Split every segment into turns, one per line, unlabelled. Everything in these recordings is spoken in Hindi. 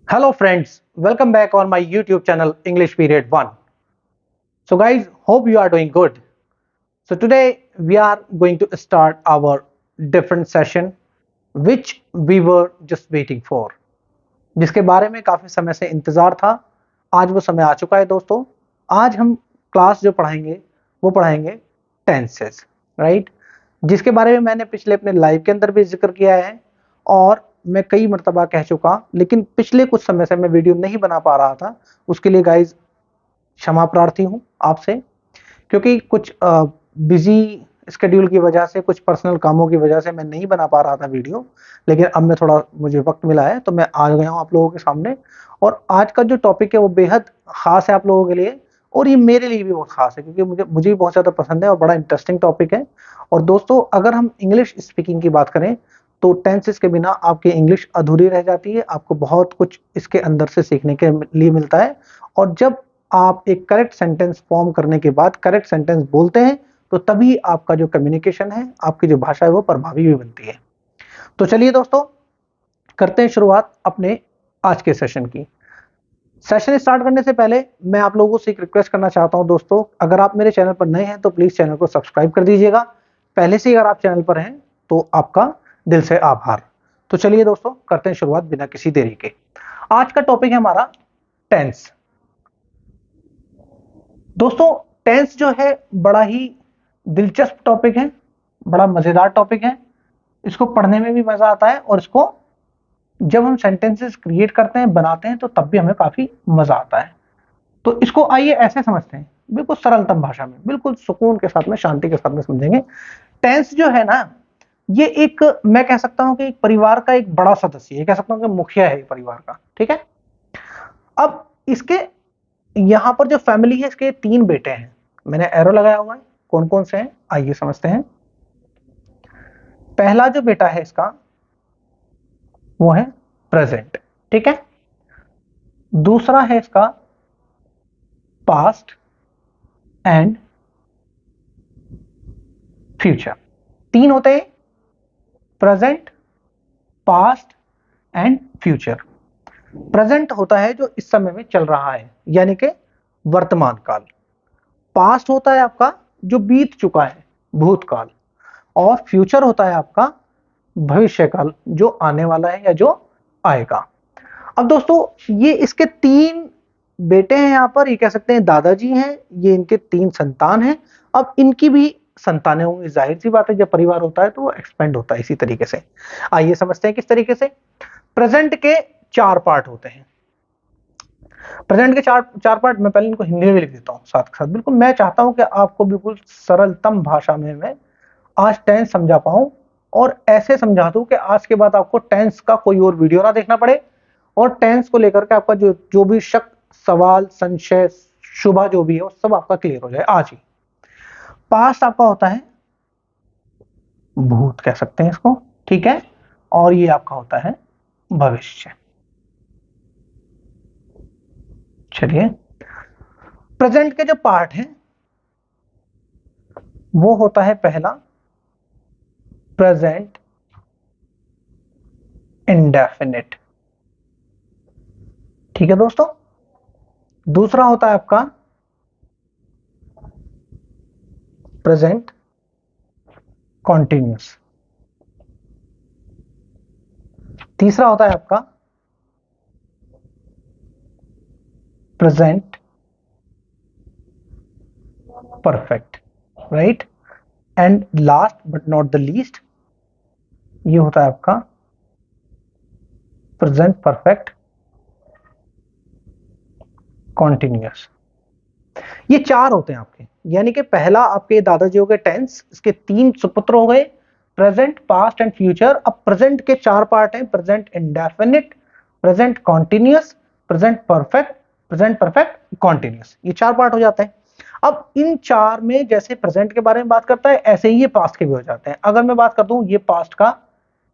Hello friends, welcome back on my YouTube channel English Period 1. So guys, hope you are doing good. So today we are going to start our different session which we were just waiting for. जिसके बारे में काफी समय से इंतजार था. आज वो समय आ चुका है दोस्तों. आज हम क्लास जो पढ़ाएंगे वो पढ़ाएंगे टेंसेस, राइट? जिसके बारे में मैंने पिछले अपने लाइव के अंदर भी जिक्र किया है और मैं कई मर्तबा कह चुका, लेकिन पिछले कुछ समय से मैं वीडियो नहीं बना पा रहा था. उसके लिए गाइज क्षमा प्रार्थी हूँ आपसे, क्योंकि कुछ बिजी स्केड्यूल की वजह से, कुछ पर्सनल कामों की वजह से मैं नहीं बना पा रहा था वीडियो. लेकिन अब मैं थोड़ा मुझे वक्त मिला है तो मैं आ गया हूँ आप लोगों के सामने. और आज का जो टॉपिक है वो बेहद खास है आप लोगों के लिए, और ये मेरे लिए भी बहुत खास है क्योंकि मुझे भी बहुत ज़्यादा पसंद है और बड़ा इंटरेस्टिंग टॉपिक है. और दोस्तों, अगर हम इंग्लिश स्पीकिंग की बात करें तो टेंसेस के बिना आपकी इंग्लिश अधूरी रह जाती है. आपको बहुत कुछ इसके अंदर से सीखने के लिए मिलता है. और जब आप एक करेक्ट सेंटेंस फॉर्म करने के बाद करेक्ट सेंटेंस बोलते हैं तो तभी आपका जो कम्युनिकेशन है, आपकी जो भाषा है वो प्रभावी भी बनती है. तो चलिए दोस्तों, करते हैं शुरुआत अपने आज के सेशन की. सेशन स्टार्ट करने से पहले मैं आप लोगों से एक रिक्वेस्ट करना चाहता हूं दोस्तों, अगर आप मेरे चैनल पर नए हैं तो प्लीज चैनल को सब्सक्राइब कर दीजिएगा. पहले से अगर आप चैनल पर हैं तो आपका दिल से आभार. तो चलिए दोस्तों, करते हैं शुरुआत बिना किसी देरी के. आज का टॉपिक है हमारा टेंस. दोस्तों, टेंस जो है बड़ा ही दिलचस्प टॉपिक है, बड़ा मजेदार टॉपिक है. इसको पढ़ने में भी मजा आता है और इसको जब हम सेंटेंसेस क्रिएट करते हैं, बनाते हैं, तो तब भी हमें काफी मजा आता है. तो इसको आइए ऐसे समझते हैं, बिल्कुल सरलतम भाषा में, बिल्कुल सुकून के साथ में, शांति के साथ में समझेंगे. टेंस जो है ना, ये एक, मैं कह सकता हूं कि एक परिवार का एक बड़ा सदस्य है, कह सकता हूं कि मुखिया है परिवार का. ठीक है. अब इसके यहां पर जो फैमिली है, इसके 3 बेटे हैं. मैंने एरो लगाया हुआ है. कौन कौन से हैं आइए समझते हैं. पहला जो बेटा है इसका वो है प्रेजेंट. ठीक है. दूसरा है इसका पास्ट एंड फ्यूचर. 3 होते हैं, present, past and future. Present होता है जो इस समय में चल रहा है, यानी कि वर्तमान काल. पास्ट होता है आपका जो बीत चुका है, भूतकाल. और फ्यूचर होता है आपका भविष्य काल, जो आने वाला है या जो आएगा. अब दोस्तों, ये इसके 3 बेटे हैं. यहां पर ये कह सकते हैं दादाजी हैं, ये इनके 3 संतान हैं. अब इनकी भी संतानें होंगी, जाहिर सी बात है, जब परिवार होता है तो वो एक्सपेंड होता है इसी तरीके से. आइए समझते हैं किस तरीके से. प्रेजेंट के 4 पार्ट होते हैं. प्रेजेंट के चार पार्ट, मैं पहले इनको हिंदी में भी लिख देता हूँ साथ के साथ. बिल्कुल मैं चाहता हूं कि आपको बिल्कुल सरलतम भाषा में मैं आज टेंस समझा पाऊं, और ऐसे समझा दूं कि आज के बाद आपको टेंस का कोई और वीडियो ना देखना पड़े, और टेंस को लेकर के आपका जो भी शक, सवाल, संशय, शुभा जो भी है वो सब आपका क्लियर हो जाए आज ही. पास्ट आपका होता है भूत, कह सकते हैं इसको. ठीक है. और ये आपका होता है भविष्य. चलिए, प्रेजेंट के जो पार्ट हैं वो होता है पहला प्रेजेंट इंडेफिनिट. ठीक है दोस्तों. दूसरा होता है आपका प्रेजेंट कॉन्टिन्यूस. तीसरा होता है आपका present perfect, right. And last but not the least, ये होता है आपका प्रेजेंट परफेक्ट कॉन्टिन्यूस. ये 4 होते हैं आपके, यानी कि पहला आपके दादाजी हो गए टेंस, इसके 3 सुपुत्र हो गए, प्रेजेंट, पास्ट एंड फ्यूचर. अब प्रेजेंट के 4 पार्ट हैं, present indefinite, present continuous, present perfect, present perfect continuous. ये 4 पार्ट हो जाते हैं. अब इन 4 में जैसे प्रेजेंट के बारे में बात करता है, ऐसे ही ये पास्ट के भी हो जाते हैं. अगर मैं बात कर दूं ये पास्ट का,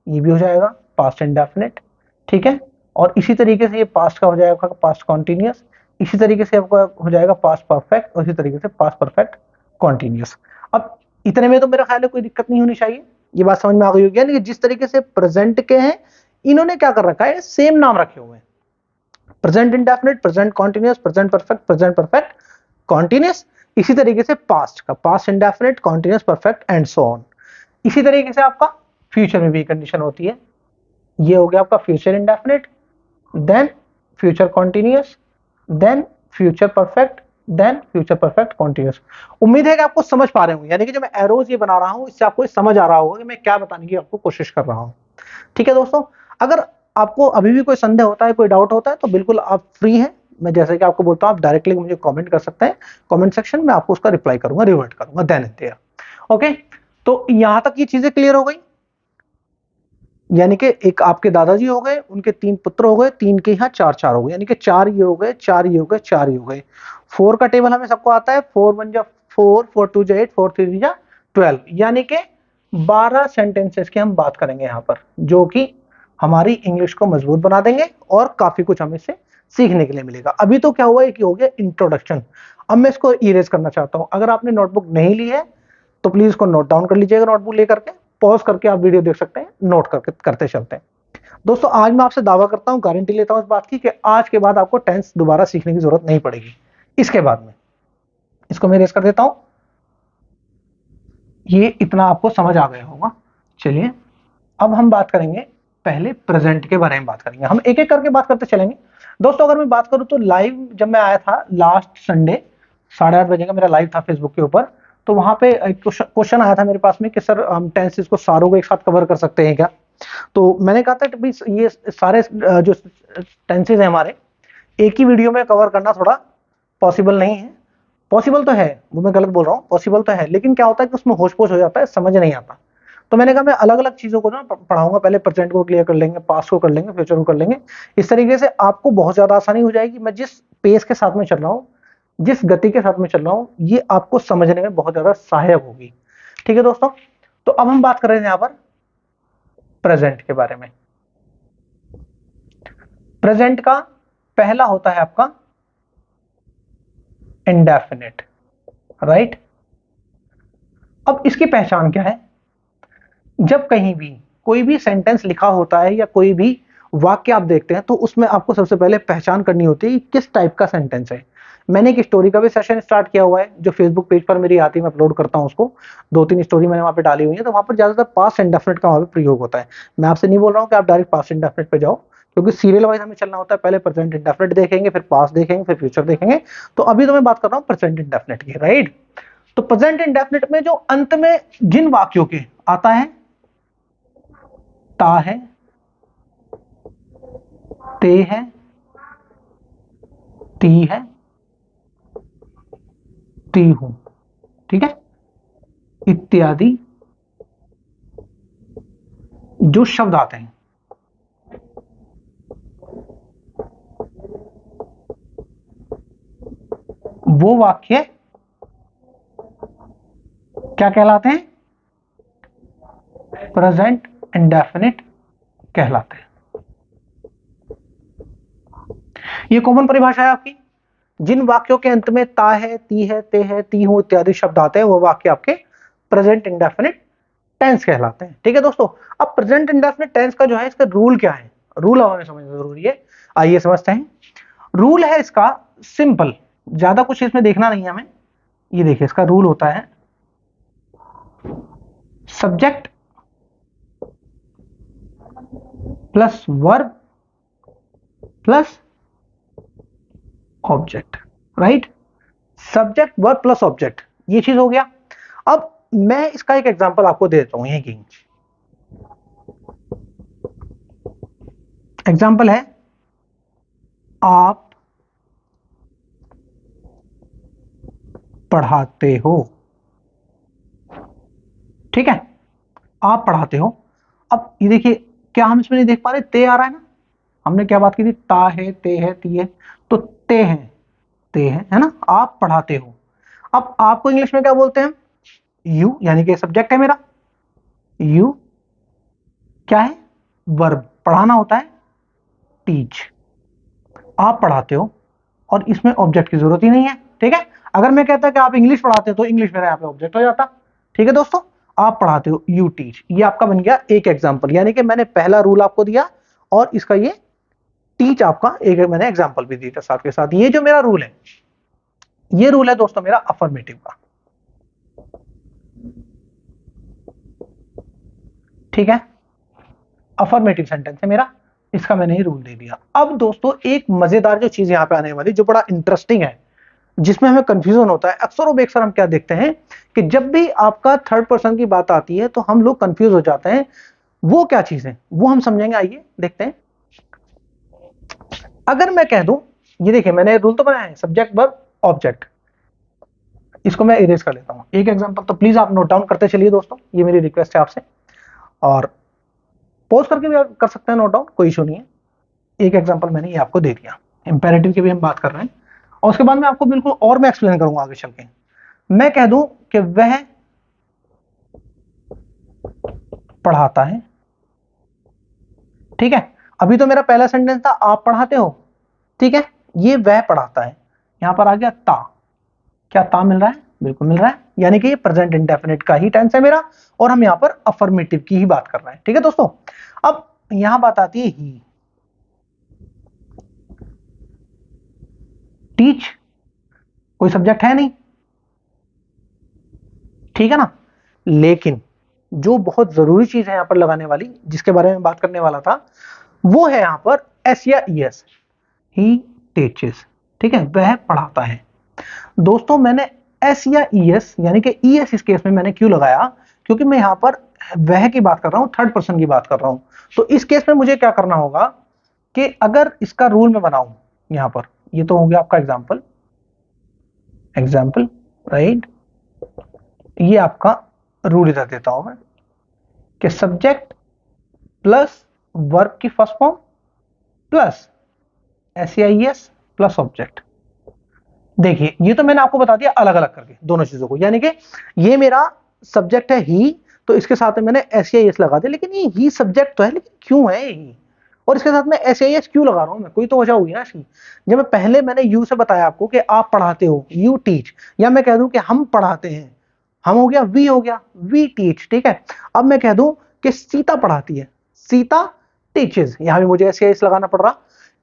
ये भी हो जाएगा पास्ट इंडेफिनिट. ठीक है. और इसी तरीके से ये पास्ट का हो जाएगा पास्ट कॉन्टिन्यूस, इसी तरीके से आपका हो जाएगा पास्ट परफेक्ट, और इसी तरीके से पास्ट परफेक्ट कॉन्टिन्यूस. अब इतने में तो मेरा ख्याल है कोई दिक्कत नहीं होनी चाहिए, ये बात समझ में आ गई होगी. यानी कि जिस तरीके से प्रेजेंट के हैं, इन्होंने क्या कर रखा है, सेम नाम रखे हुए हैं. Present indefinite, present continuous, present perfect continuous. इसी तरीके से पास्ट का past indefinite, continuous, perfect and so on. इसी तरीके से आपका फ्यूचर में भी कंडीशन होती है। ये हो गया आपका future indefinite, then future continuous, then future perfect, then future perfect continuous. उम्मीद है कि आपको समझ पा रहे होंगे, यानी कि जो मैं एरोज ये बना रहा हूं इससे आपको समझ आ रहा होगा कि मैं क्या बताने की आपको कोशिश कर रहा हूं। ठीक है दोस्तों, अगर आपको अभी भी कोई संदेह होता है, कोई डाउट होता है, तो बिल्कुल आप फ्री हैं। मैं जैसे कि आपको बोलता हूं, आप डायरेक्टली मुझे कमेंट कर सकते हैं कमेंट सेक्शन में, आपको उसका रिप्लाई करूंगा, रिवर्ट करूंगा देन एंड देयर। ओके, तो यहां तक ये चीजें क्लियर हो गई। यानी कि एक आपके दादाजी हो गए, उनके 3 पुत्र हो गए, 3 के यहाँ 4 हो गए, यानी कि 4 ये हो गए, 4 ये हो गए, 4 ये हो गए। 4 का टेबल हमें सबको आता है, 4 1 जा 4, 4 2 जा 8, 4 3 जा 12, यानी कि 12 सेंटेंसेस की हम बात करेंगे यहाँ पर, जो कि हमारी इंग्लिश को मजबूत बना देंगे और काफी कुछ हमें इससे सीखने के लिए मिलेगा। अभी तो क्या हुआ, एक हो गया इंट्रोडक्शन। अब मैं इसको इरेज करना चाहता हूं। अगर आपने नोटबुक नहीं ली है तो प्लीज इसको नोट डाउन कर लीजिएगा, नोटबुक लेकर के पॉज करके आप वीडियो देख सकते हैं, नोट करके करते चलते हैं। दोस्तों आज मैं आपसे दावा करता हूं, गारंटी लेता हूं इस बात की कि आज के बाद आपको टेंस दोबारा सीखने की जरूरत नहीं पड़ेगी। इसके बाद में इसको मैं इरेज कर देता हूं। ये इतना आपको समझ आ गया होगा। चलिए अब हम बात करेंगे, पहले प्रेजेंट के बारे में बात करेंगे। हम एक एक करके बात करते चलेंगे। दोस्तों अगर मैं बात करूं तो लाइव जब मैं आया था लास्ट संडे 8:30 बजे का मेरा लाइव था फेसबुक के ऊपर, तो वहां पे एक क्वेश्चन आया था मेरे पास में कि सर हम टेंसेस को सारों को एक साथ कवर कर सकते हैं क्या। तो मैंने कहा था कि ये सारे जो टेंसेस हैं हमारे एक ही वीडियो में कवर करना थोड़ा पॉसिबल नहीं है। पॉसिबल तो है, वो मैं गलत बोल रहा हूँ, पॉसिबल तो है, लेकिन क्या होता है कि उसमें होश पोश हो जाता है, समझ नहीं आता। तो मैंने कहा मैं अलग अलग चीजों को ना पढ़ाऊंगा, पहले प्रेजेंट को क्लियर कर लेंगे, पास्ट को कर लेंगे, फ्यूचर को कर लेंगे। इस तरीके से आपको बहुत ज्यादा आसानी हो जाएगी। मैं जिस पेस के साथ में चल रहा हूँ, जिस गति के साथ में चल रहा हूँ, ये आपको समझने में बहुत ज्यादा सहायक होगी। ठीक है दोस्तों, तो अब हम बात कर रहे हैं यहाँ पर प्रेजेंट के बारे में। प्रेजेंट का पहला होता है आपका इंडेफिनिट, राइट। अब इसकी पहचान क्या है, जब कहीं भी कोई भी सेंटेंस लिखा होता है या कोई भी वाक्य आप देखते हैं तो उसमें आपको सबसे पहले पहचान करनी होती है कि किस टाइप का सेंटेंस है। मैंने एक स्टोरी का भी सेशन स्टार्ट किया हुआ है जो फेसबुक पेज पर मेरी आती है, मैं अपलोड करता हूं उसको। 2-3 स्टोरी मैंने वहां पे डाली हुई है, तो वहां पर ज्यादातर पास्ट इंडेफिनिट का वहां पे प्रयोग होता है। मैं आपसे नहीं बोल रहा हूँ कि आप डायरेक्ट पास्ट इंडेफिनिट पे जाओ, क्योंकि सीरियल वाइज हमें चलना होता है, पहले प्रेजेंट इंडेफिनिट देखेंगे, फिर पास्ट देखेंगे, फिर फ्यूचर देखेंगे। तो अभी तो मैं बात कर रहा हूँ प्रेजेंट इंडेफिनिट की, राइट। तो प्रेजेंट इंडेफिनिट में जो अंत में जिन वाक्यों के आता है, ता है, ते है, ती है, ती हूं, ठीक है, इत्यादि जो शब्द आते हैं, वो वाक्य क्या कहलाते हैं, प्रेजेंट इंडेफिनिट कहलाते हैं। ये कॉमन परिभाषा है आपकी। जिन वाक्यों के अंत में ता है, ती है, ते है, ती हूं इत्यादि शब्द आते हैं, वो वाक्य आपके प्रेजेंट इंडेफिनिट टेंस कहलाते हैं। ठीक है दोस्तों, अब प्रेजेंट इंडेफिनिट टेंस का जो है इसका रूल क्या है, रूल हमें समझना जरूरी है। आइए समझते हैं। रूल है इसका सिंपल, ज्यादा कुछ इसमें देखना नहीं है हमें। ये देखिए इसका रूल होता है subject plus verb plus object, right. Subject verb plus object, ये चीज हो गया। अब मैं इसका एक एग्जांपल आपको दे देता हूं। यही एग्जांपल है, आप पढ़ाते हो, ठीक है, आप पढ़ाते हो। अब ये देखिए क्या हम इसमें नहीं देख पा रहे, ते आ रहा है ना। हमने क्या बात की थी, ता है, ते है, ती है, तो ते है, ते है ना। आप पढ़ाते हो। अब आपको इंग्लिश में क्या बोलते हैं, यू, यानी कि सब्जेक्ट है मेरा, यू क्या है, वर्ब, पढ़ाना होता है टीच। आप पढ़ाते हो और इसमें ऑब्जेक्ट की जरूरत ही नहीं है, ठीक है। अगर मैं कहता कि आप इंग्लिश पढ़ाते हो तो इंग्लिश मेरा यहाँ पे ऑब्जेक्ट हो जाता। ठीक है दोस्तों, आप पढ़ाते हो, यू टीच, ये आपका बन गया एक एग्जांपल। यानी कि मैंने पहला रूल आपको दिया और इसका ये टीच आपका एक मैंने एग्जांपल भी दिया था साथ के साथ। ये जो मेरा रूल है, ये रूल है दोस्तों मेरा अफर्मेटिव का, ठीक है, अफर्मेटिव सेंटेंस है मेरा, इसका मैंने ही रूल दे दिया। अब दोस्तों एक मजेदार जो चीज यहां पे आने वाली, जो बड़ा इंटरेस्टिंग है, जिसमें हमें कंफ्यूजन होता है, अक्सर और बेअक्सर हम क्या देखते हैं कि जब भी आपका थर्ड पर्सन की बात आती है तो हम लोग कंफ्यूज हो जाते हैं। वो क्या चीज है वो हम समझेंगे, आइए देखते हैं। अगर मैं कह दूं, ये देखिए मैंने रूल तो बनाया है, सब्जेक्ट वर्ब ऑब्जेक्ट, इसको मैं इरेज कर लेता हूं। एक एग्जांपल तो प्लीज आप नोट डाउन करते चलिए दोस्तों, ये मेरी रिक्वेस्ट है आपसे, और पॉज करके भी आप कर सकते हैं नोट डाउन, कोई इशू नहीं है। एक एग्जांपल मैंने ये आपको दे दिया, इंपेरेटिव की भी हम बात कर रहे हैं, और उसके बाद मैं आपको बिल्कुल और मैं एक्सप्लेन करूंगा आगे चल के। मैं कह दूं कि वह पढ़ाता है, ठीक है, अभी तो मेरा पहला सेंटेंस था आप पढ़ाते हो, ठीक है, ये वह पढ़ाता है, यहां पर आ गया ता, क्या ता मिल रहा है? बिल्कुल मिल रहा है, यानी कि ये प्रेजेंट इंडेफिनिट का ही टेंस है मेरा, और हम यहां पर अफर्मेटिव की ही बात कर रहे हैं, ठीक है दोस्तों। अब यहां बात आती है ही, टीच कोई सब्जेक्ट है नहीं, ठीक है ना, लेकिन जो बहुत जरूरी चीज है यहां पर लगाने वाली, जिसके बारे में बात करने वाला था, वो है यहां पर एस या ई एस, ही टीचेस, ठीक है, वह पढ़ाता है। दोस्तों मैंने एस या ई एस यानी कि ई एस इस केस में मैंने क्यों लगाया, क्योंकि मैं यहां पर वह की बात कर रहा हूं, थर्ड पर्सन की बात कर रहा हूं। तो इस केस में मुझे क्या करना होगा कि अगर इसका रूल मैं बनाऊं यहां पर, ये तो हो गया आपका एग्जाम्पल, एग्जाम्पल राइट, ये आपका रूल इधर देता हूं मैं कि सब्जेक्ट प्लस वर्ब की first form plus S plus object. देखिए ये तो मैंने आपको बता दिया अलग अलग करके दोनों चीजों को, यानी कि ये मेरा सब्जेक्ट है ही, तो इसके साथ में मैंने एस लगा दिया, लेकिन ये ही सब्जेक्ट तो है, लेकिन क्यों है ही, और इसके साथ में एस क्यों लगा रहा हूं मैं, कोई तो वजह होगी ना इसकी। जब मैं पहले मैंने यू से बताया आपको कि आप पढ़ाते हो, यू टीच, या मैं कह दूं कि हम पढ़ाते हैं, हम हो गया वी टीच, ठीक है। अब मैं कह दूं कि सीता पढ़ाती है, सीता टीचेस, यहां भी मुझे एस लगाना पड़ रहा।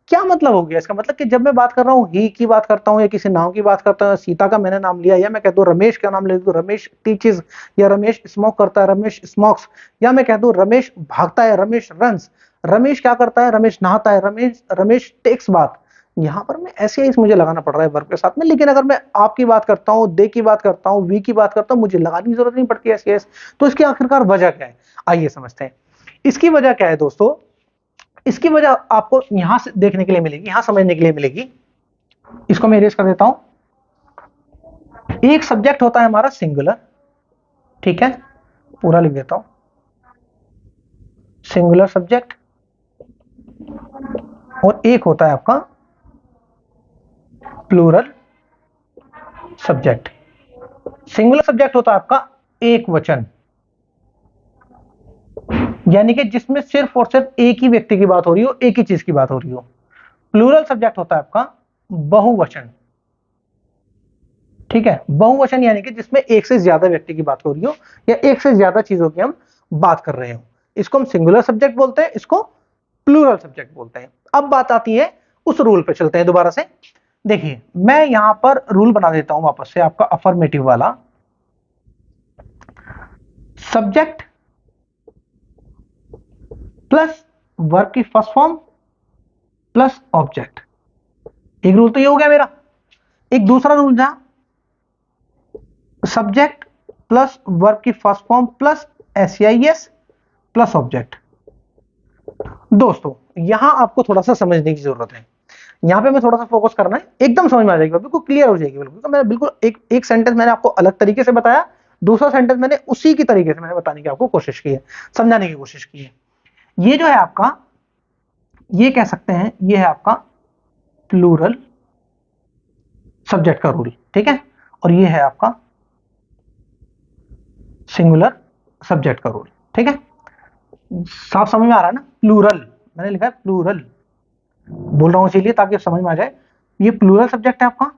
क्या मतलब हो गया इसका, मतलब कि जब मैं बात कर रहा हूँ ही की बात करता हूँ या किसी नाम की बात करता हूँ, सीता का मैंने नाम लिया, या मैं कहता हूँ रमेश का नाम ले तो रमेश टीचेस, या रमेश स्मोक करता है रमेश स्मोक्स, या मैं कह दूं रमेश भागता है रमेश रन्स, रमेश क्या करता है रमेश नहाता है रमेश रमेश टेक्स बात। यहाँ पर मैं ऐसे ही मुझे लगाना पड़ रहा है वर्ब के साथ में, लेकिन अगर मैं आपकी बात करता हूँ, दे की बात करता हूँ, वी की बात करता हूँ, मुझे लगाने की जरूरत नहीं पड़ती ऐसे। तो इसकी आखिरकार वजह क्या है, आइए समझते हैं। इसकी वजह क्या है दोस्तों, इसकी वजह आपको यहां से देखने के लिए मिलेगी, यहां समझने के लिए मिलेगी। इसको मैं इरेज कर देता हूं। एक सब्जेक्ट होता है हमारा सिंगुलर, ठीक है, पूरा लिख देता हूं, सिंगुलर सब्जेक्ट, और एक होता है आपका प्लूरल सब्जेक्ट। सिंगुलर सब्जेक्ट होता है आपका एक वचन, यानी कि जिसमें सिर्फ और सिर्फ एक ही व्यक्ति की बात हो रही हो, एक ही चीज की बात हो रही हो। प्लूरल सब्जेक्ट होता है आपका बहुवचन, ठीक है, बहुवचन यानी कि जिसमें एक से ज्यादा व्यक्ति की बात हो रही हो या एक से ज्यादा चीजों की हम बात कर रहे हो, इसको हम सिंगुलर सब्जेक्ट बोलते हैं, इसको प्लूरल सब्जेक्ट बोलते हैं। अब बात आती है उस रूल पे, चलते हैं दोबारा से। देखिए मैं यहां पर रूल बना देता हूं वापस से आपका अफर्मेटिव वाला, सब्जेक्ट प्लस वर्ब की फर्स्ट फॉर्म प्लस ऑब्जेक्ट। एक रूल तो ये हो गया मेरा। एक दूसरा रूल था सब्जेक्ट प्लस वर्ब की first form plus S plus object. दोस्तों यहां आपको थोड़ा सा समझने की जरूरत है, यहां पे मैं थोड़ा सा फोकस करना है, एकदम समझ में आ जाएगी, बिल्कुल क्लियर हो जाएगी। बिल्कुल तो मैंने बिल्कुल एक सेंटेंस मैंने आपको अलग तरीके से बताया, दूसरा सेंटेंस मैंने उसी की तरीके से मैंने बताने की आपको कोशिश की है, समझाने की कोशिश की है। ये जो है आपका, ये कह सकते हैं ये है आपका प्लूरल सब्जेक्ट का रूल, ठीक है, और ये है आपका सिंगुलर सब्जेक्ट का रूल, ठीक है। साफ समझ में आ रहा है ना, प्लूरल मैंने लिखा है, प्लूरल बोल रहा हूं इसीलिए ताकि समझ में आ जाए। ये प्लूरल सब्जेक्ट है आपका,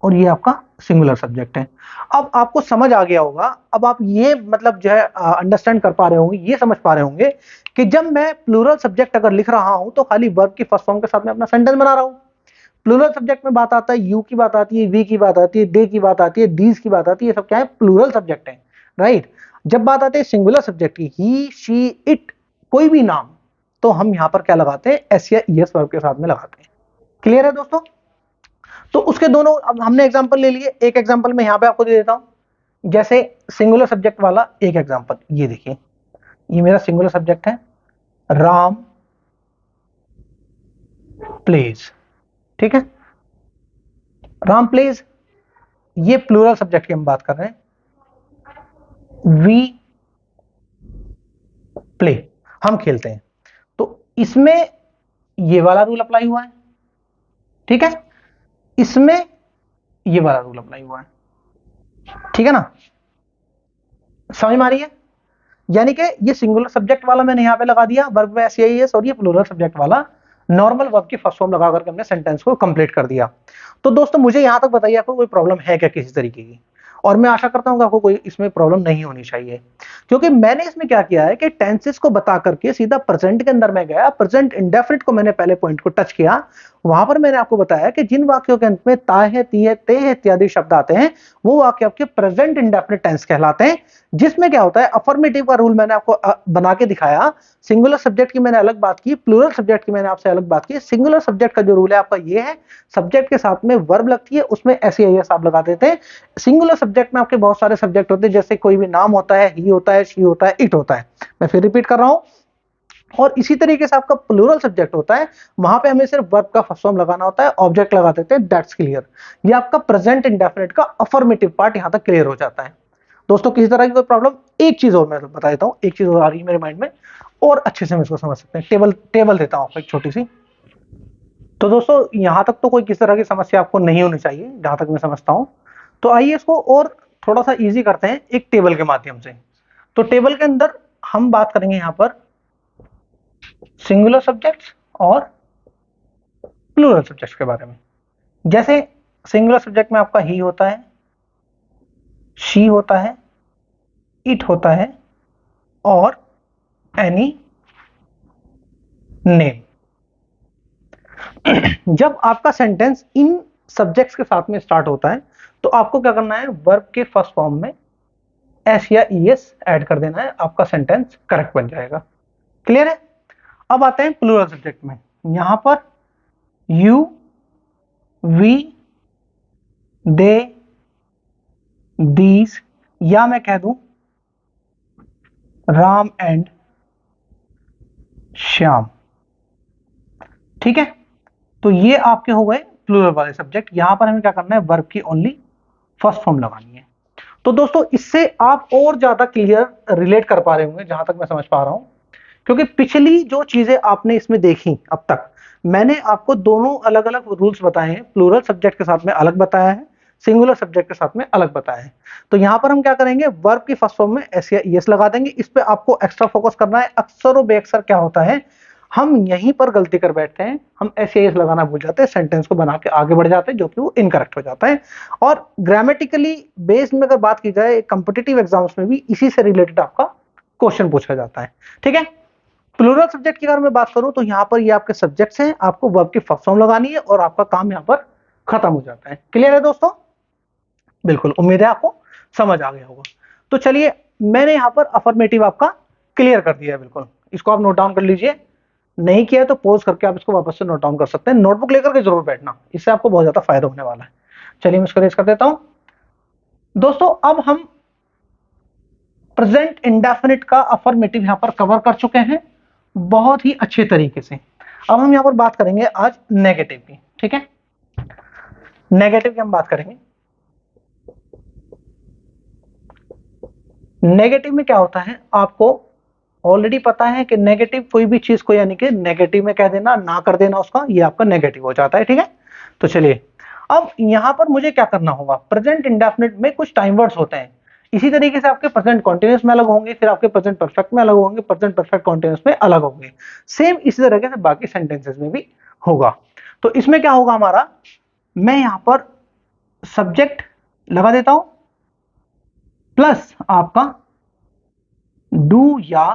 और ये आपका सिंगुलर सब्जेक्ट है। अब आपको समझ आ गया होगा, अब आप ये मतलब जो है अंडरस्टैंड कर पा रहे होंगे, ये समझ पा रहे होंगे कि जब मैं प्लूरल सब्जेक्ट अगर लिख रहा हूं तो खाली वर्ब की फर्स्ट फॉर्म के साथ में अपना सेंटेंस बना रहा हूं। प्लूरल सब्जेक्ट में बात आता है, यू की बात आती है, वी की बात आती है, दे की बात आती है, दीज की बात आती है, ये सब क्या है, प्लूरल सब्जेक्ट है, राइट। जब बात आती है सिंगुलर सब्जेक्ट की, ही, शी, इट, कोई भी नाम, तो हम यहां पर क्या लगाते हैं, एस या ईएस वर्ब के साथ में लगाते हैं। क्लियर है दोस्तों? तो उसके दोनों, अब हमने एग्जांपल ले लिए, एक एग्जांपल मैं यहां पे आपको दे देता हूं। जैसे सिंगुलर सब्जेक्ट वाला एक एग्जांपल, ये देखिए, ये मेरा सिंगुलर सब्जेक्ट है, राम प्लेज, ठीक है, राम प्लेज। ये प्लूरल सब्जेक्ट की हम बात कर रहे हैं, वी प्ले, हम खेलते हैं। तो इसमें ये वाला रूल अप्लाई हुआ है, ठीक है, इसमें ये वाला रूल अप्लाई हुआ है, ठीक है ना, समझ में आ रही है? यानी कि ये सिंगुलर सब्जेक्ट वाला मैंने यहां पे लगा दिया वर्ब में एस, और ये प्लूरल सब्जेक्ट वाला नॉर्मल वर्ब की फर्स्ट फॉर्म लगा करके हमने सेंटेंस को कंप्लीट कर दिया। तो दोस्तों मुझे यहां तक बताइए, आपको कोई प्रॉब्लम है क्या किसी तरीके की? और मैं आशा करता हूं कि आपको कोई इसमें प्रॉब्लम नहीं होनी चाहिए, क्योंकि मैंने इसमें क्या किया है कि टेंसेस को बता करके सीधा प्रेजेंट के अंदर मैं गया, प्रेजेंट इंडेफिनिट को मैंने पहले पॉइंट को टच किया। वहां पर मैंने आपको बताया कि जिन वाक्यों के अंत में ता है, ती है, ते है इत्यादि शब्द आते हैं, वो वाक्य आपके प्रेजेंट इंडेफिनिट टेंस कहलाते हैं। जिसमें क्या होता है, अफर्मेटिव का रूल मैंने आपको बना के दिखाया। सिंगुलर सब्जेक्ट की मैंने अलग बात की, प्लूरल सब्जेक्ट की मैंने आपसे अलग बात की। सिंगुलर सब्जेक्ट का जो रूल है आपका ये है, सब्जेक्ट के साथ में वर्ब लगती है, उसमें ऐसे आप लगा देते हैं। सिंगुलर सब्जेक्ट में आपके बहुत सारे सब्जेक्ट होते हैं, जैसे कोई भी नाम होता है, ही होता है, शी होता है, इट होता है, मैं फिर रिपीट कर रहा हूं। और इसी तरीके से आपका प्लूरल सब्जेक्ट होता है, वहां पे हमें सिर्फ वर्ब का फर्स्ट फॉर्म लगाना होता है, ऑब्जेक्ट लगा देते हैं, दैट्स क्लियर। ये आपका प्रेजेंट इंडेफिनिट का अफर्मेटिव पार्ट यहां तक क्लियर हो जाता है। दोस्तों किसी तरह की कोई प्रॉब्लम? एक चीज और मैं बता देता हूं, एक चीज और आ रही है मेरे माइंड में, और अच्छे से हम इसको समझ सकते हैं। टेबल देता हूं आपको एक छोटी सी। तो दोस्तों यहां तक तो कोई किस तरह की समस्या आपको नहीं होनी चाहिए जहां तक मैं समझता हूं। तो आइए इसको और थोड़ा सा इजी करते हैं एक टेबल के माध्यम से। तो टेबल के अंदर हम बात करेंगे यहां पर सिंगुलर सब्जेक्ट्स और प्लूरल सब्जेक्ट्स के बारे में। जैसे सिंगुलर सब्जेक्ट में आपका ही होता है, शी होता है, इट होता है, और एनी नेम। जब आपका सेंटेंस इन सब्जेक्ट्स के साथ में स्टार्ट होता है, तो आपको क्या करना है, वर्ब के फर्स्ट फॉर्म में एस या ईएस ऐड कर देना है, आपका सेंटेंस करेक्ट बन जाएगा। क्लियर है? अब आते हैं प्लूरल सब्जेक्ट में। यहां पर यू, वी, दे, दीज, या मैं कह दूं राम एंड श्याम, ठीक है। तो ये आपके हो गए प्लूरल वाले सब्जेक्ट। यहां पर हमें क्या करना है, वर्ब की ओनली फर्स्ट फॉर्म लगानी है। तो दोस्तों इससे आप और ज्यादा क्लियर रिलेट कर पा रहे होंगे जहां तक मैं समझ पा रहा हूं, क्योंकि पिछली जो चीजें आपने इसमें देखी अब तक, मैंने आपको दोनों अलग अलग रूल्स बताए हैं, प्लूरल सब्जेक्ट के साथ में अलग बताया है, सिंगुलर सब्जेक्ट के साथ में अलग बताया है। तो यहां पर हम क्या करेंगे, वर्ब की फर्स्ट फॉर्म में एस या ईएस लगा देंगे। इस पे आपको एक्स्ट्रा फोकस करना है। अक्सर और बेअक्सर क्या होता है, हम यहीं पर गलती कर बैठते हैं, हम एस या ईएस लगाना भूल जाते हैं, सेंटेंस को बना के आगे बढ़ जाते हैं, जो कि वो इनकरेक्ट हो जाता है। और ग्रामेटिकली बेस्ड में अगर बात की जाए, कॉम्पिटिटिव एग्जाम्स में भी इसी से रिलेटेड आपका क्वेश्चन पूछा जाता है, ठीक है। प्लूरल सब्जेक्ट की अगर मैं बात करूं, तो यहां पर ये आपके सब्जेक्ट्स हैं, आपको वर्ब की फर्स्ट फॉर्म लगानी है और आपका काम यहां पर खत्म हो जाता है। क्लियर है दोस्तों? बिल्कुल, उम्मीद है आपको समझ आ गया होगा। तो चलिए, मैंने यहां पर अफर्मेटिव आपका क्लियर कर दिया है, बिल्कुल। इसको आप नोट डाउन कर लीजिए, नहीं किया तो पॉज करके आप इसको वापस से नोट डाउन कर सकते हैं। नोटबुक लेकर के जरूर बैठना, इससे आपको बहुत ज्यादा फायदा होने वाला है। चलिए मैं इसको रेज कर देता हूं। दोस्तों अब हम प्रेजेंट इंडेफिनिट का अफर्मेटिव यहां पर कवर कर चुके हैं बहुत ही अच्छे तरीके से। अब हम यहां पर बात करेंगे आज नेगेटिव की, ठीक है। नेगेटिव की हम बात करेंगे। नेगेटिव में क्या होता है, आपको ऑलरेडी पता है कि नेगेटिव कोई भी चीज को, यानी कि नेगेटिव में कह देना, ना कर देना उसका, ये आपका नेगेटिव हो जाता है, ठीक है। तो चलिए, अब यहां पर मुझे क्या करना होगा, प्रेजेंट इंडेफिनिट में कुछ टाइम वर्ड्स होते हैं। इसी तरीके से आपके प्रेजेंट कॉन्टिन्यूस में अलग होंगे, फिर आपके प्रेजेंट परफेक्ट में अलग होंगे, प्रेजेंट परफेक्ट कॉन्टिन्यूस में अलग होंगे। सेम इसी तरीके से बाकी सेंटेंसेस में भी होगा। तो इसमें क्या होगा हमारा, मैं यहां पर सब्जेक्ट लगा देता हूं प्लस आपका डू या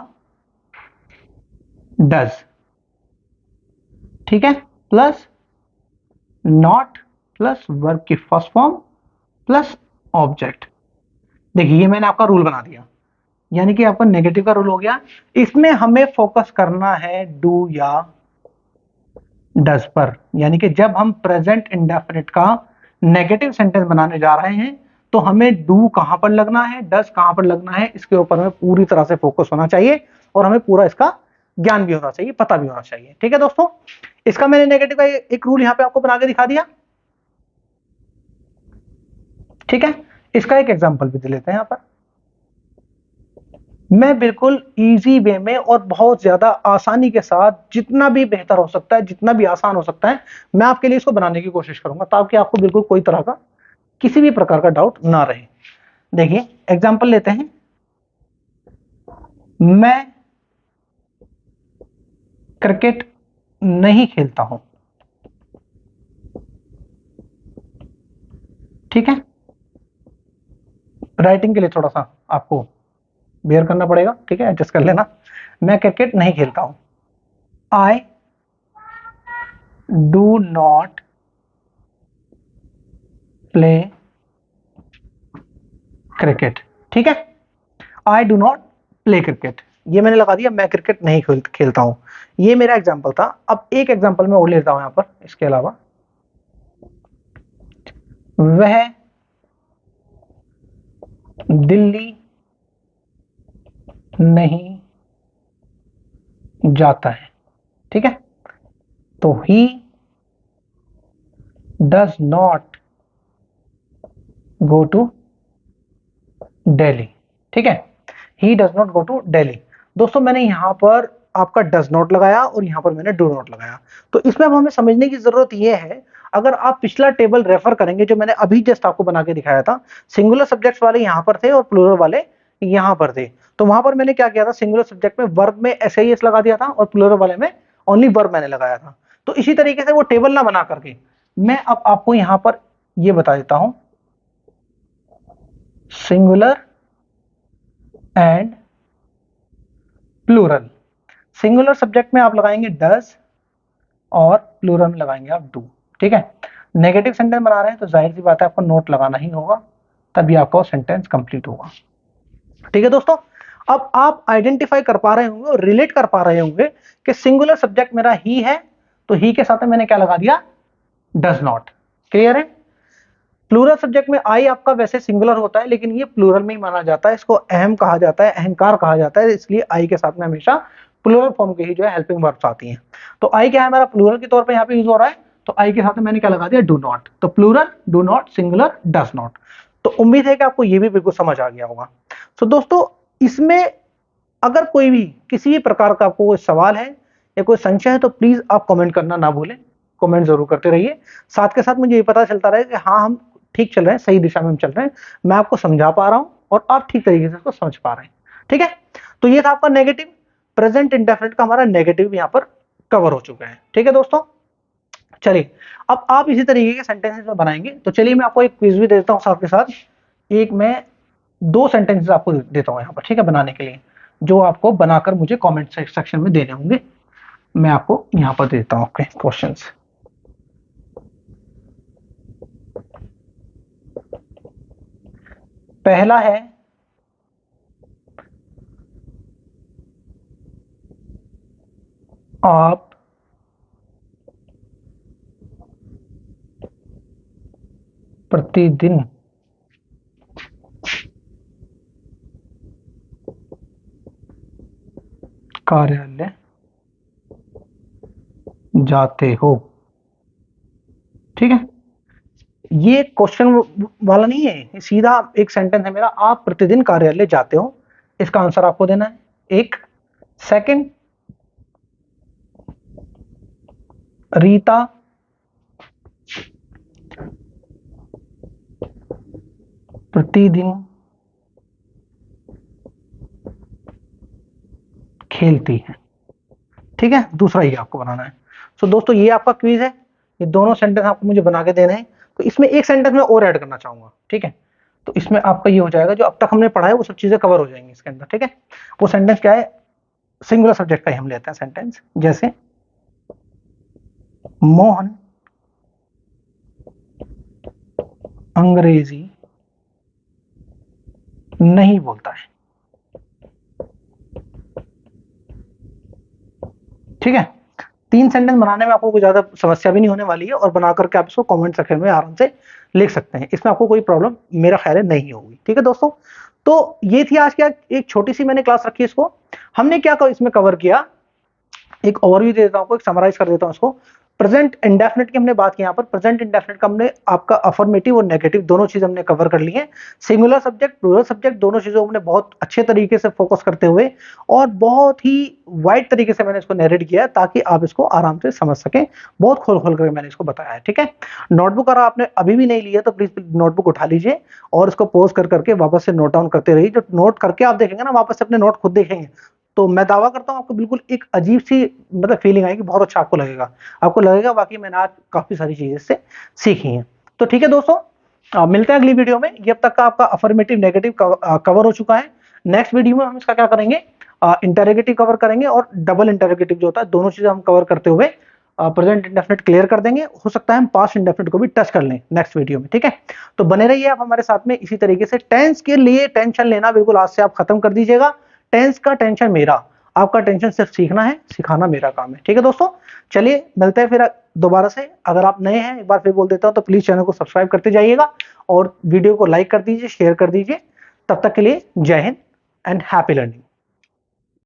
डज, ठीक है, प्लस नॉट प्लस वर्ब की फर्स्ट फॉर्म प्लस ऑब्जेक्ट। देखिए ये मैंने आपका रूल बना दिया, यानी कि आपका नेगेटिव का रूल हो गया। इसमें हमें फोकस करना है डू या डज पर, यानी कि जब हम प्रेजेंट इंडेफिनिट का नेगेटिव सेंटेंस बनाने जा रहे हैं तो हमें डू कहां पर लगना है, डज कहां पर लगना है, इसके ऊपर हमें पूरी तरह से फोकस होना चाहिए और हमें पूरा इसका ज्ञान भी होना चाहिए, पता भी होना चाहिए। ठीक है दोस्तों, इसका मैंने नेगेटिव का एक रूल यहां पे आपको बना के दिखा दिया। ठीक है, इसका एक एग्जांपल भी दे लेते हैं यहां पर। मैं बिल्कुल इजी वे में और बहुत ज्यादा आसानी के साथ, जितना भी बेहतर हो सकता है, जितना भी आसान हो सकता है, मैं आपके लिए इसको बनाने की कोशिश करूंगा ताकि आपको बिल्कुल कोई तरह का किसी भी प्रकार का डाउट ना रहे। देखिए एग्जांपल लेते हैं, मैं क्रिकेट नहीं खेलता हूं। ठीक है, राइटिंग के लिए थोड़ा सा आपको बेयर करना पड़ेगा, ठीक है, एडजस्ट कर लेना। मैं क्रिकेट नहीं खेलता हूं, I do not play cricket. ठीक है, I do not play cricket, ये मैंने लगा दिया, मैं क्रिकेट नहीं खेलता हूं। ये मेरा एग्जांपल था। अब एक एग्जांपल मैं और लेता हूं यहां पर इसके अलावा, वह दिल्ली नहीं जाता है। ठीक है, तो he does not go to Delhi. ठीक है, he does not go to Delhi. दोस्तों मैंने यहां पर आपका डज नॉट लगाया और यहां पर मैंने डू नॉट लगाया। तो इसमें अब हमें समझने की जरूरत यह है, अगर आप पिछला टेबल रेफर करेंगे जो मैंने अभी जस्ट आपको बना के दिखाया था, सिंगुलर सब्जेक्ट्स वाले यहां पर थे और प्लूरल वाले यहां पर थे। तो वहां पर मैंने क्या किया था, सिंगुलर सब्जेक्ट में वर्ब में एसआईएस लगा दिया था और प्लूरल वाले में ओनली वर्ब मैंने लगाया था। तो इसी तरीके से वो टेबल ना बना करके मैं अब आपको यहां पर ये बता देता हूं, singular and plural. Singular subject में आप लगाएंगे डज और प्लूरल में लगाएंगे आप डू। ठीक है, नेगेटिव सेंटेंस बना रहे हैं तो जाहिर सी बात है आपको नोट लगाना ही होगा, तभी आपका वो सेंटेंस कंप्लीट होगा। ठीक है दोस्तों, अब आप आइडेंटिफाई कर पा रहे होंगे और रिलेट कर पा रहे होंगे कि सिंगुलर सब्जेक्ट मेरा ही है, तो ही के साथ में मैंने क्या लगा दिया, डज नॉट। क्लियर है? प्लूरल सब्जेक्ट में आई आपका वैसे सिंगुलर होता है लेकिन ये प्लूरल में ही माना जाता है, इसको अहम कहा जाता है, अहंकार कहा जाता है, इसलिए आई के साथ में हमेशा प्लूरल फॉर्म के ही जो है हेल्पिंग वर्ब्स आती हैं। तो आई क्या है, हमारा प्लूरल के तौर पे यहाँ पे यूज हो रहा है, तो आई के साथ में मैंने क्या लगा दिया, डू नॉट। तो plural do not, singular does not. तो उम्मीद है कि आपको ये भी बिल्कुल समझ आ गया होगा। तो दोस्तों इसमें अगर कोई भी किसी भी प्रकार का आपको कोई सवाल है या कोई संशय है तो प्लीज आप कमेंट करना ना भूलें, कमेंट जरूर करते रहिए। साथ के साथ मुझे ये पता चलता रहे कि हाँ हम ठीक चल रहे हैं, सही दिशा में हम चल रहे हैं, मैं आपको समझा पा रहा हूं और आप ठीक तरीके से इसको समझ पा रहे हैं। ठीक है, तो ये था आपका नेगेटिव, प्रेजेंट इंडेफिनिट का हमारा नेगेटिव यहाँ पर कवर हो चुका है। ठीक है दोस्तों, चलिए अब आप इसी तरीके के सेंटेंसेस में बनाएंगे। तो चलिए मैं आपको एक क्विज भी देता हूँ साथ के साथ, एक मैं दो सेंटेंसेस आपको देता हूँ यहाँ पर, ठीक है, बनाने के लिए, जो आपको बनाकर मुझे कमेंट सेक्शन में देने होंगे। मैं आपको यहाँ पर देता हूँ आपके क्वेश्चंस। पहला है, आप प्रतिदिन कार्यालय जाते हो। ठीक है, ये क्वेश्चन वाला नहीं है, ये सीधा एक सेंटेंस है मेरा, आप प्रतिदिन कार्यालय जाते हो, इसका आंसर आपको देना है। एक सेकंड, रीता प्रतिदिन खेलती है। ठीक है, दूसरा ये आपको बनाना है। सो दोस्तों ये आपका क्विज है, ये दोनों सेंटेंस आपको मुझे बना के देने हैं। तो इसमें एक सेंटेंस में और ऐड करना चाहूंगा, ठीक है। तो इसमें आपका ये हो जाएगा, जो अब तक हमने पढ़ा है वो सब चीजें कवर हो जाएंगी इसके अंदर, ठीक है। वो सेंटेंस क्या है, सिंगुलर सब्जेक्ट का ही हम लेते हैं सेंटेंस, जैसे मोहन अंग्रेजी नहीं बोलता है, ठीक है। 3 सेंटेंस बनाने में आपको कोई ज्यादा समस्या भी नहीं होने वाली है, और बना करके आप इसको कमेंट सेक्शन में आराम से लिख सकते हैं, इसमें आपको कोई प्रॉब्लम मेरा ख्याल है नहीं होगी, ठीक है दोस्तों। तो ये थी आज की एक छोटी सी मैंने क्लास रखी, इसको हमने क्या इसमें कवर किया, एक ओवरव्यू दे देता हूं आपको, एक समराइज कर देता हूं इसको। प्रेजेंट इंडेफिनिट की हमने बात की, यहाँ पर प्रेजेंट इंडेफिनिट का हमने आपका अफर्मेटिव और नेगेटिव दोनों चीज हमने कवर कर ली है। सिंगुलर सब्जेक्ट, प्लूरल सब्जेक्ट, दोनों चीजों को हमने बहुत अच्छे तरीके से फोकस करते हुए और बहुत ही वाइड तरीके से मैंने इसको नैरेट किया है, ताकि आप इसको आराम से समझ सकें। बहुत खोल खोल कर मैंने इसको बताया है, ठीक है। नोटबुक अगर आपने अभी भी नहीं लिया तो प्लीज नोटबुक उठा लीजिए और इसको पॉज कर करके वापस से नोट डाउन करते रहिए। जो नोट करके आप देखेंगे ना, वापस से अपने नोट खुद देखेंगे, तो मैं दावा करता हूं आपको बिल्कुल एक अजीब सी मतलब फीलिंग आएगी, बहुत अच्छा आपको लगेगा। आपको लगेगा वाकई मैंने आज काफी सारी चीजें इससे सीखी हैं। तो ठीक है दोस्तों, मिलते हैं अगली वीडियो में। ये अब तक का आपका अफर्मेटिव नेगेटिव कवर हो चुका है। नेक्स्ट वीडियो में हम इसका क्या करेंगे, इंटरोगेटिव कवर करेंगे, और डबल इंटरोगेटिव जो होता है, दोनों चीजें हम कवर करते हुए प्रेजेंट इंडेफिनिट क्लियर कर देंगे। हो सकता है हम पास्ट इंडेफिनिट को भी टच कर लें नेक्स्ट वीडियो में, ठीक है। तो बने रहिए आप हमारे साथ में इसी तरीके से। टेंस के लिए टेंशन लेना बिल्कुल आज से आप खत्म कर दीजिएगा। टेंस का टेंशन मेरा, आपका टेंशन सिर्फ सीखना है, सिखाना मेरा काम है, ठीक है दोस्तों। चलिए मिलते हैं फिर दोबारा से। अगर आप नए हैं, एक बार फिर बोल देता हूं, तो प्लीज चैनल को सब्सक्राइब करते जाइएगा और वीडियो को लाइक कर दीजिए, शेयर कर दीजिए। तब तक के लिए जय हिंद एंड हैप्पी लर्निंग।